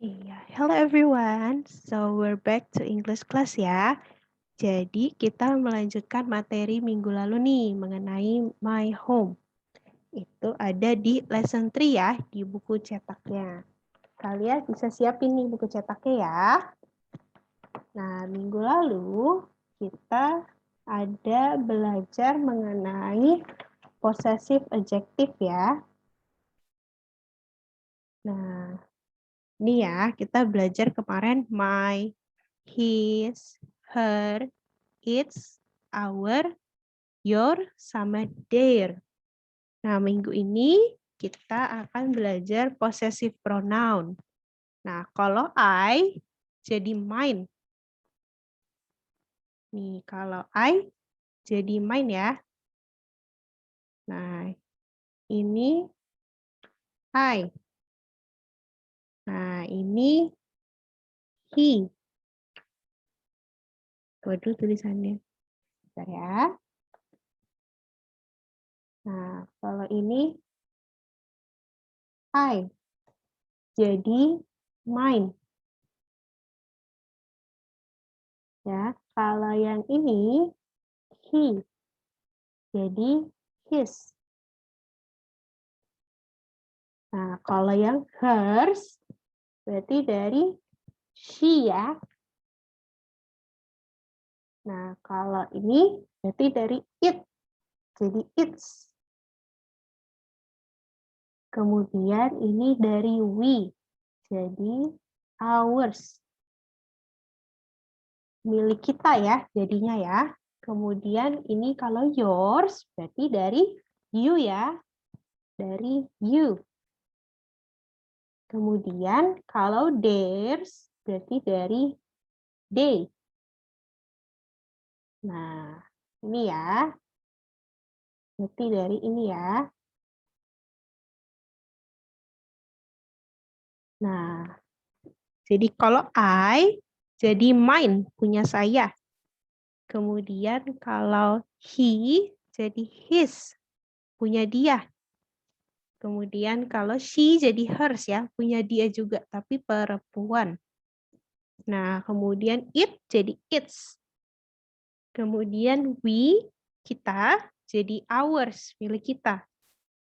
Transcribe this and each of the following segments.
Iya, hello everyone. So we're back to English class ya. Jadi kita melanjutkan materi minggu lalu nih mengenai my home. Itu ada di lesson 3 ya di buku cetaknya. Kalian bisa siapin nih buku cetaknya ya. Nah, minggu lalu kita ada belajar mengenai possessive adjective ya. Nah, ini ya, kita belajar kemarin my, his, her, its, our, your, sama their. Nah, minggu ini kita akan belajar possessive pronoun. Nah, kalau I jadi mine. Nih, kalau I jadi mine ya. Nah, ini I. Nah, ini he. Waduh tulisannya. Bentar ya. Nah, kalau ini I. Jadi mine. Ya, kalau yang ini he. Jadi his. Nah, kalau yang hers berarti dari she ya. Nah, kalau ini berarti dari it. Jadi its. Kemudian ini dari we. Jadi ours. Milik kita ya jadinya ya. Kemudian ini kalau yours berarti dari you ya. Dari you. Kemudian kalau theirs berarti dari they. Nah, ini ya. Berarti dari ini ya. Nah, jadi kalau I, jadi mine, punya saya. Kemudian kalau he, jadi his, punya dia. Kemudian kalau she, jadi hers ya, punya dia juga, tapi perempuan. Nah, kemudian it, jadi its. Kemudian we, kita, jadi ours, milik kita.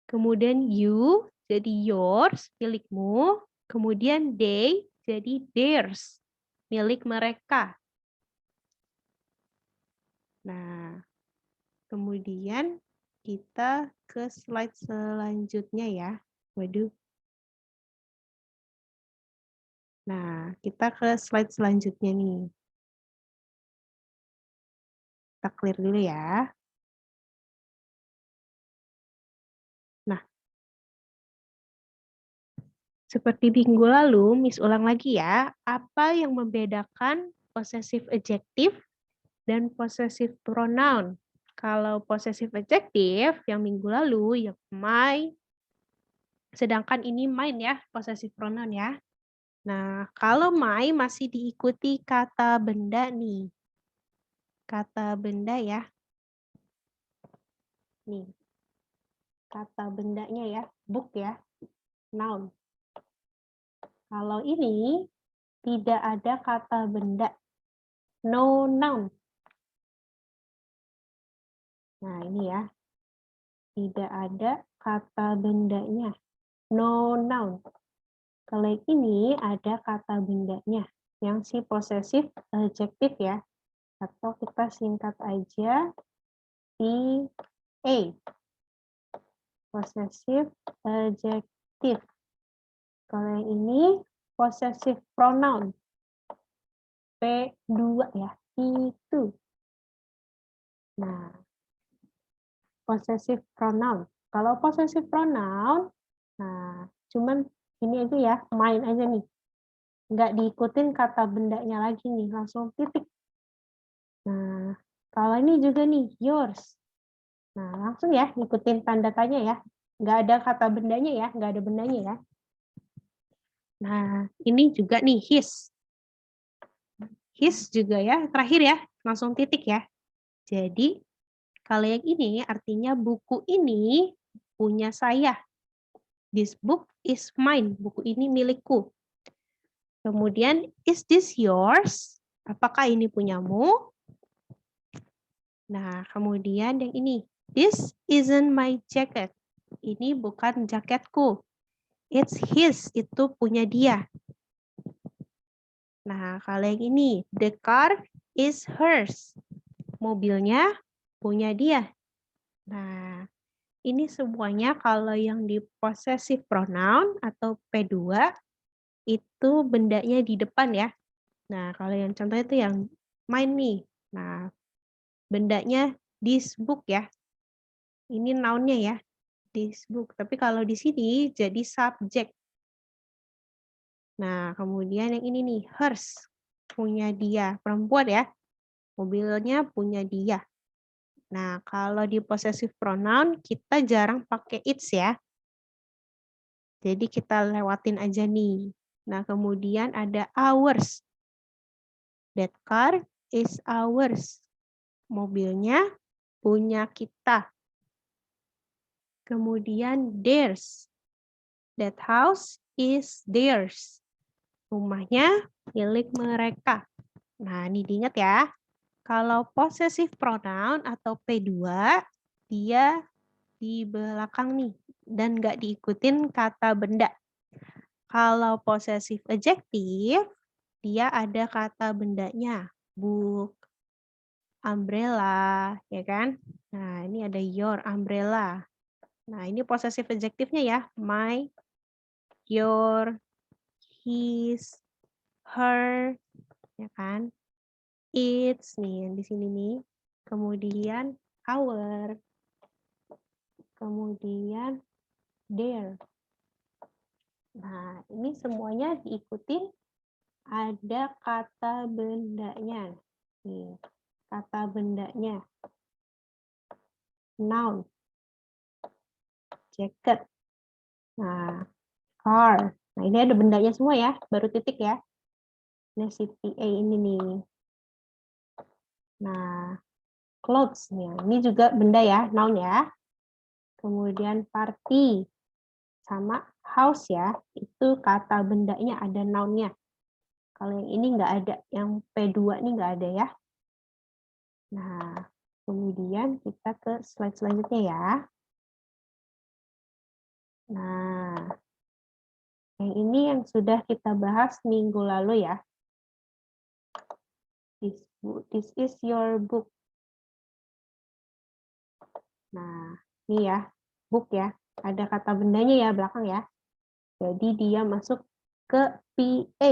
Kemudian you, jadi yours, milikmu. Kemudian they, jadi theirs, milik mereka. Nah, kemudian kita ke slide selanjutnya ya. Waduh. Nah, kita ke slide selanjutnya nih. Kita clear dulu ya. Nah, seperti minggu lalu, Miss ulang lagi ya. Apa yang membedakan possessive adjective dan possessive pronoun? Kalau possessive adjective yang minggu lalu ya my, sedangkan ini mine ya, possessive pronoun ya. Nah, kalau my masih diikuti kata benda nih. Kata benda ya. Nih. Kata bendanya ya, book ya, noun. Kalau ini tidak ada kata benda, no noun. Nah, ini ya. Tidak ada kata bendanya, no noun. Kalau yang ini ada kata bendanya, yang si possessive adjective ya. Atau kita singkat aja PA. Possessive adjective. Kalau yang ini possessive pronoun. P2 ya, itu. Nah, possessive pronoun. Kalau possessive pronoun, nah, cuman ini aja ya, mine aja nih. Nggak diikutin kata bendanya lagi nih, langsung titik. Nah, kalau ini juga nih, yours. Nah, langsung ya, ikutin tanda tanya ya. Nggak ada kata bendanya ya, nggak ada bendanya ya. Nah, ini juga nih, his. His juga ya, terakhir ya, langsung titik ya. Jadi, kalau yang ini artinya buku ini punya saya. This book is mine. Buku ini milikku. Kemudian, is this yours? Apakah ini punyamu? Nah, kemudian yang ini. This isn't my jacket. Ini bukan jaketku. It's his. Itu punya dia. Nah, kalau yang ini. The car is hers. Mobilnya punya dia. Nah, ini semuanya kalau yang di possessive pronoun atau P2 itu bendanya di depan ya. Nah, kalau yang contohnya itu yang mine nih. Nah, bendanya this book ya. Ini noun-nya ya, this book. Tapi kalau di sini jadi subjek. Nah, kemudian yang ini nih, hers. Punya dia, perempuan ya. Mobilnya punya dia. Nah, kalau di possessive pronoun kita jarang pakai its ya. Jadi kita lewatin aja nih. Nah, kemudian ada ours. That car is ours. Mobilnya punya kita. Kemudian theirs. That house is theirs. Rumahnya milik mereka. Nah, ini diingat ya. Kalau possessive pronoun atau P2, dia di belakang nih. Dan nggak diikutin kata benda. Kalau possessive adjective, dia ada kata bendanya. Book, umbrella, ya kan? Nah, ini ada your umbrella. Nah, ini possessive adjective-nya ya. My, your, his, her, ya kan? It's nih yang di sini nih. Kemudian our. Kemudian their. Nah, ini semuanya diikuti ada kata bendanya. Nih, kata bendanya. Noun. Jacket. Nah, car. Nah, ini ada bendanya semua ya, baru titik ya. Ini CTA ini nih. Nah, clothes nih. Ini juga benda ya, noun ya. Kemudian party sama house ya, itu kata bendanya ada noun-nya. Kalau yang ini nggak ada, yang P2 ini nggak ada ya. Nah, kemudian kita ke slide selanjutnya ya. Nah, yang ini yang sudah kita bahas minggu lalu ya. This is your book. Nah, ini ya, book ya. Ada kata bendanya ya belakang ya. Jadi dia masuk ke PA.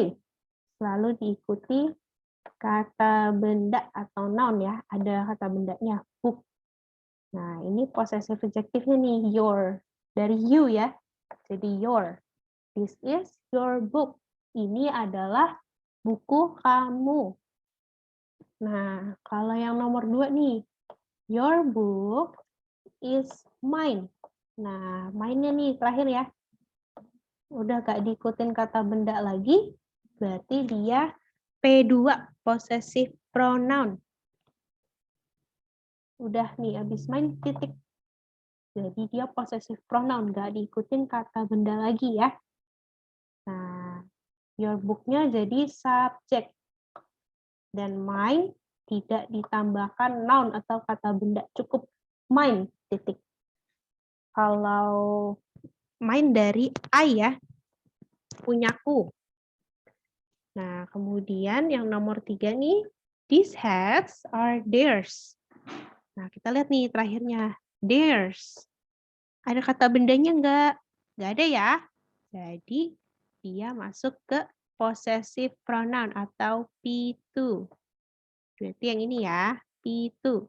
Selalu diikuti kata benda atau noun ya. Ada kata bendanya, book. Nah, ini possessive adjective-nya nih, your. Dari you ya. Jadi your. This is your book. Ini adalah buku kamu. Nah, kalau yang nomor 2 nih. Your book is mine. Nah, mine-nya nih terakhir ya. Udah gak diikutin kata benda lagi, berarti dia P2, possessive pronoun. Udah nih, habis mine titik. Jadi dia possessive pronoun, gak diikutin kata benda lagi ya. Nah, your book-nya jadi subjek. Dan mine tidak ditambahkan noun atau kata benda, cukup mine, titik. Kalau mine dari I ya, punyaku. Nah, kemudian yang nomor 3 nih, these hats are theirs. Nah, kita lihat nih terakhirnya, theirs. Ada kata bendanya nggak? Nggak ada ya. Jadi, dia masuk ke possessive pronoun atau P2. Berarti yang ini ya, P2.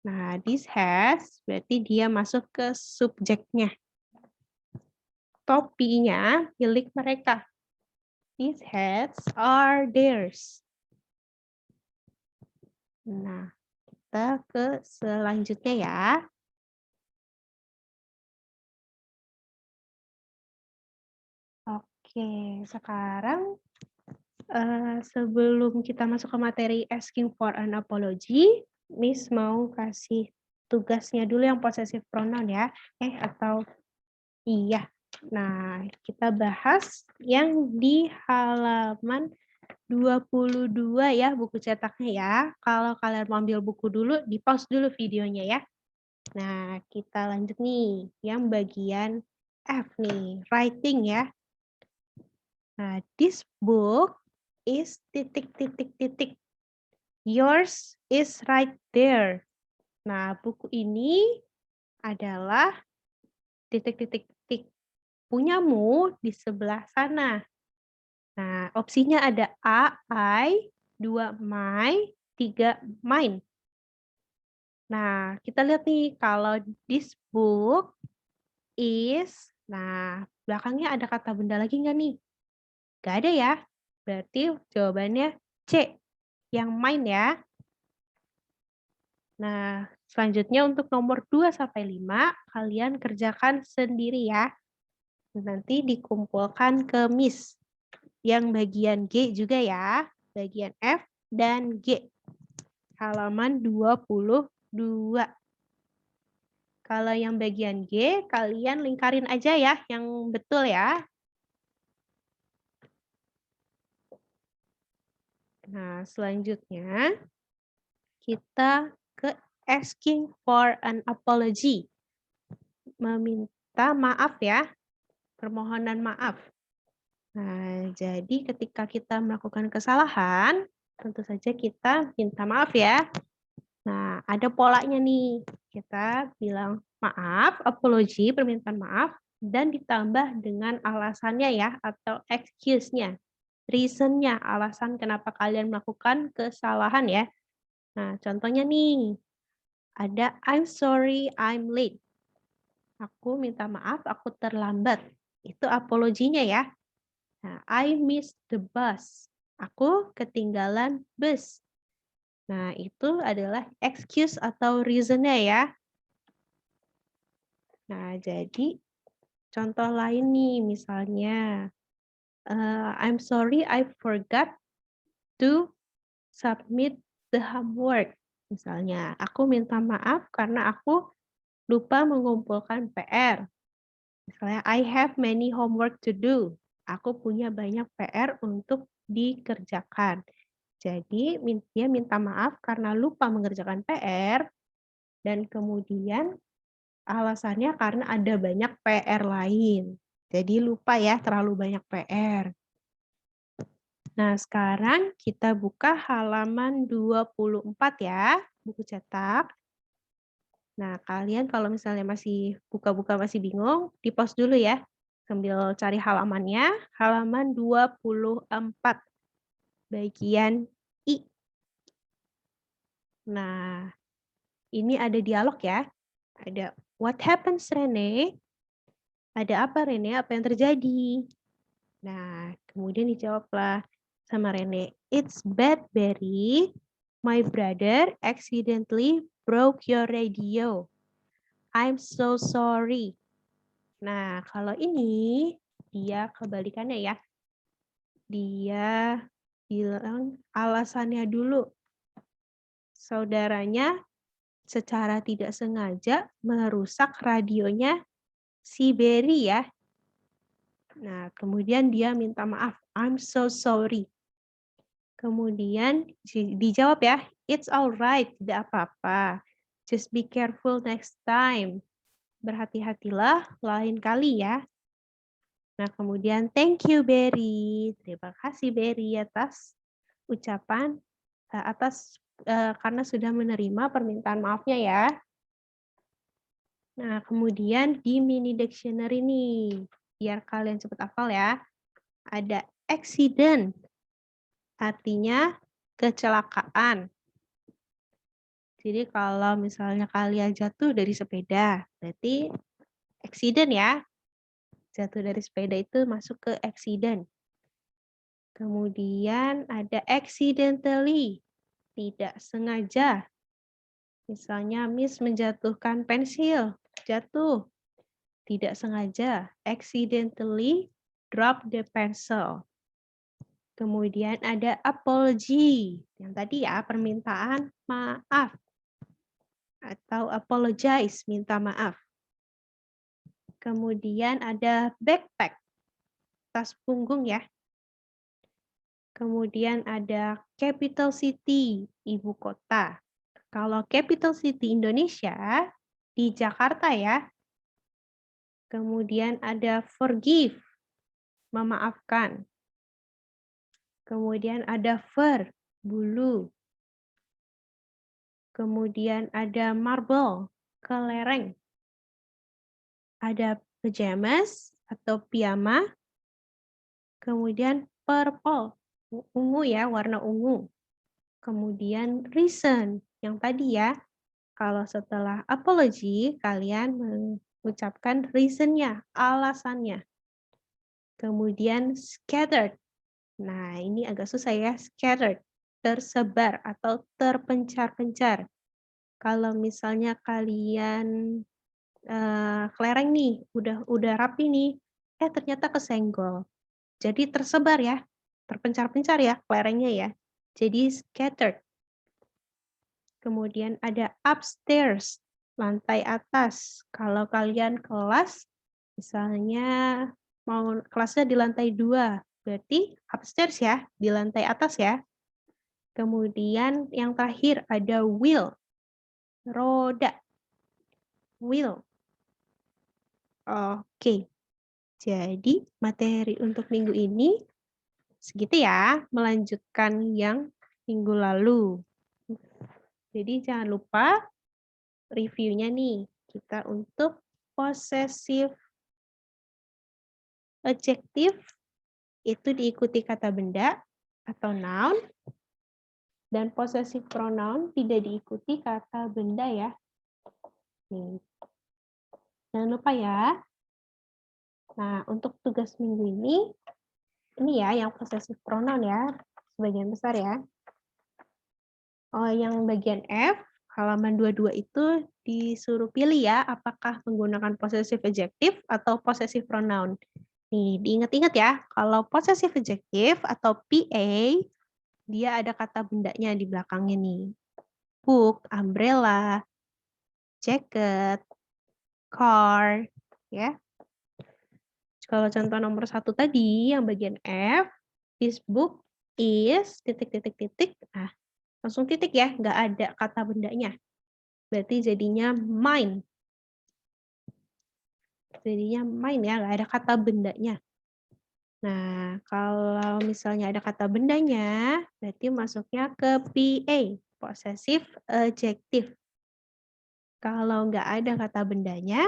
Nah, this has berarti dia masuk ke subjeknya. Topinya milik mereka. These hats are theirs. Nah, kita ke selanjutnya ya. Oke, sekarang sebelum kita masuk ke materi asking for an apology, Miss mau kasih tugasnya dulu yang possessive pronoun ya. Atau iya. Nah, kita bahas yang di halaman 22 ya buku cetaknya ya. Kalau kalian mau ambil buku dulu, di-pause dulu videonya ya. Nah, kita lanjut nih, yang bagian F nih, writing ya. Nah, this book is titik titik titik. Yours is right there. Nah, buku ini adalah titik titik titik. Punyamu di sebelah sana. Nah, opsinya ada A, I, 2 my, 3 mine. Nah, kita lihat nih kalau this book is, nah belakangnya ada kata benda lagi nggak nih? Nggak ada ya. Berarti jawabannya C, yang mine ya. Nah, selanjutnya untuk nomor 2 sampai 5 kalian kerjakan sendiri ya. Nanti dikumpulkan ke Miss. Yang bagian G juga ya, bagian F dan G. Halaman 22. Kalau yang bagian G, kalian lingkarin aja ya yang betul ya. Nah, selanjutnya kita ke asking for an apology. Meminta maaf ya, permohonan maaf. Nah, jadi ketika kita melakukan kesalahan, tentu saja kita minta maaf ya. Nah, ada polanya nih. Kita bilang maaf, apology, permintaan maaf, dan ditambah dengan alasannya ya, atau excuse-nya. Reason-nya, alasan kenapa kalian melakukan kesalahan ya. Nah, contohnya nih, ada I'm sorry, I'm late. Aku minta maaf, aku terlambat. Itu apology-nya ya. Nah, I missed the bus. Aku ketinggalan bus. Nah, itu adalah excuse atau reason-nya ya. Nah, jadi contoh lain nih, misalnya, I'm sorry I forgot to submit the homework. Misalnya, aku minta maaf karena aku lupa mengumpulkan PR. Misalnya, I have many homework to do. Aku punya banyak PR untuk dikerjakan. Jadi, dia minta maaf karena lupa mengerjakan PR, dan kemudian alasannya karena ada banyak PR lain. Jadi lupa ya, terlalu banyak PR. Nah, sekarang kita buka halaman 24 ya, buku cetak. Nah, kalian kalau misalnya masih buka-buka masih bingung, di-pause dulu ya. Sambil cari halamannya, halaman 24, bagian I. Nah, ini ada dialog ya. Ada, what happens, Rene? Ada apa, Rene? Apa yang terjadi? Nah, kemudian dijawablah sama Rene, it's bad, Barry. My brother accidentally broke your radio. I'm so sorry. Nah, kalau ini dia kebalikannya ya. Dia bilang alasannya dulu. Saudaranya secara tidak sengaja merusak radionya si Barry ya. Nah, kemudian dia minta maaf. I'm so sorry. Kemudian dijawab ya, it's alright, tidak apa-apa. Just be careful next time. Berhati-hatilah lain kali ya. Nah, kemudian thank you Berry. Terima kasih Berry atas ucapan karena sudah menerima permintaan maafnya ya. Nah, kemudian di mini dictionary nih, biar kalian cepat hafal ya. Ada accident, artinya kecelakaan. Jadi kalau misalnya kalian jatuh dari sepeda, berarti accident ya. Jatuh dari sepeda itu masuk ke accident. Kemudian ada accidentally, tidak sengaja. Misalnya Miss menjatuhkan pensil, jatuh, tidak sengaja. Accidentally drop the pencil. Kemudian ada apology, yang tadi ya permintaan maaf. Atau apologize, minta maaf. Kemudian ada backpack, tas punggung ya. Kemudian ada capital city, ibu kota. Kalau capital city Indonesia di Jakarta ya. Kemudian ada forgive, memaafkan. Kemudian ada fur, bulu. Kemudian ada marble, kelereng. Ada pajamas atau piyama. Kemudian purple, ungu ya, warna ungu. Kemudian reason, yang tadi ya. Kalau setelah apology, kalian mengucapkan reason-nya, alasannya. Kemudian scattered. Nah, ini agak susah ya, scattered. Tersebar atau terpencar-pencar. Kalau misalnya kalian kelereng nih, udah rapi nih, ternyata kesenggol. Jadi tersebar ya, terpencar-pencar ya kelerengnya ya. Jadi scattered. Kemudian ada upstairs, lantai atas. Kalau kalian kelas, misalnya mau kelasnya di lantai 2, berarti upstairs ya, di lantai atas ya. Kemudian yang terakhir ada wheel, roda, wheel. Oke, jadi materi untuk minggu ini segitu ya, melanjutkan yang minggu lalu. Jadi jangan lupa reviewnya nih, kita untuk possessive adjective itu diikuti kata benda atau noun, dan possessive pronoun tidak diikuti kata benda ya. Nih. Jangan lupa ya. Nah, untuk tugas minggu ini ya yang possessive pronoun ya, sebagian besar ya. Oh, yang bagian F, halaman 22 itu disuruh pilih ya, apakah menggunakan possessive adjective atau possessive pronoun. Nih, diingat-ingat ya, kalau possessive adjective atau PA, dia ada kata bendanya di belakangnya nih. Book, umbrella, jacket, car, ya. Kalau contoh nomor 1 tadi, yang bagian F, this book is titik-titik-titik, nah langsung titik ya, nggak ada kata bendanya. Berarti jadinya mine. Jadinya mine ya, nggak ada kata bendanya. Nah, kalau misalnya ada kata bendanya, berarti masuknya ke PA, possessive adjective. Kalau nggak ada kata bendanya,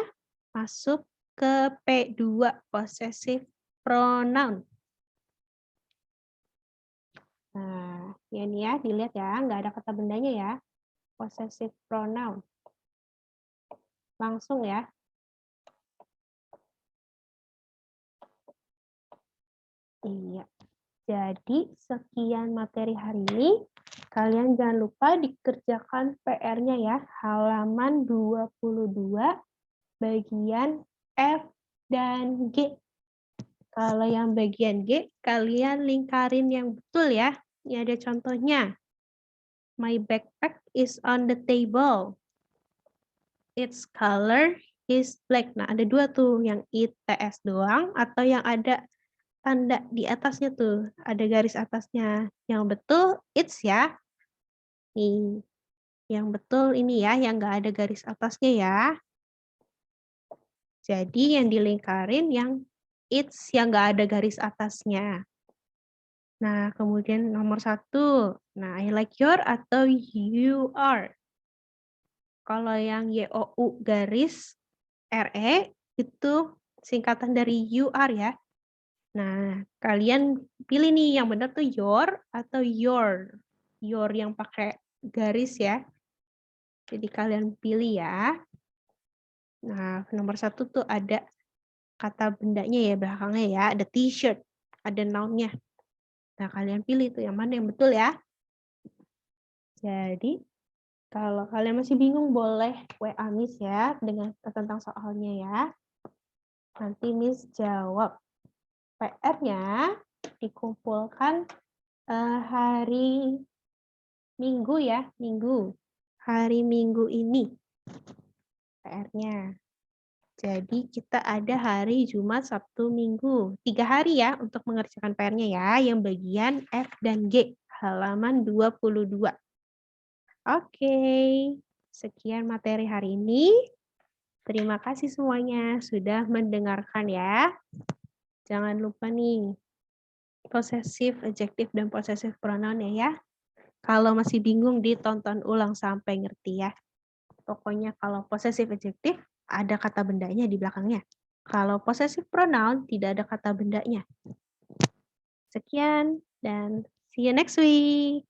masuk ke P2, possessive pronoun. Nah, ini ya, dilihat ya, nggak ada kata bendanya ya, possessive pronoun. Langsung ya. Iya. Jadi, sekian materi hari ini. Kalian jangan lupa dikerjakan PR-nya ya, halaman 22, bagian F dan G. Kalau yang bagian G, kalian lingkarin yang betul ya. Ini ada contohnya. My backpack is on the table. Its color is black. Nah, ada dua tuh, yang ITS doang atau yang ada tanda di atasnya tuh, ada garis atasnya. Yang betul it's ya. Nih, yang betul ini ya, yang nggak ada garis atasnya ya. Jadi yang dilingkarin yang it's yang nggak ada garis atasnya. Nah, kemudian nomor 1. Nah, I like your atau you are. Kalau yang YOU garis RE itu singkatan dari you are ya. Nah, kalian pilih nih yang benar tuh your atau your. Your yang pakai garis ya. Jadi kalian pilih ya. Nah, nomor 1 tuh ada kata bendanya ya belakangnya ya. Ada t-shirt, ada noun-nya. Nah, kalian pilih tuh yang mana yang betul ya. Jadi, kalau kalian masih bingung boleh WA Miss ya dengan tentang soalnya ya. Nanti Miss jawab. PR-nya dikumpulkan hari Minggu ya, Minggu. Hari Minggu ini PR-nya. Jadi kita ada hari Jumat, Sabtu, Minggu. 3 hari ya untuk mengerjakan PR-nya ya, yang bagian F dan G, halaman 22. Oke, sekian materi hari ini. Terima kasih semuanya sudah mendengarkan ya. Jangan lupa nih, possessive adjective dan possessive pronoun ya. Kalau masih bingung ditonton ulang sampai ngerti ya. Pokoknya kalau possessive adjective ada kata bendanya di belakangnya. Kalau possessive pronoun tidak ada kata bendanya. Sekian dan see you next week.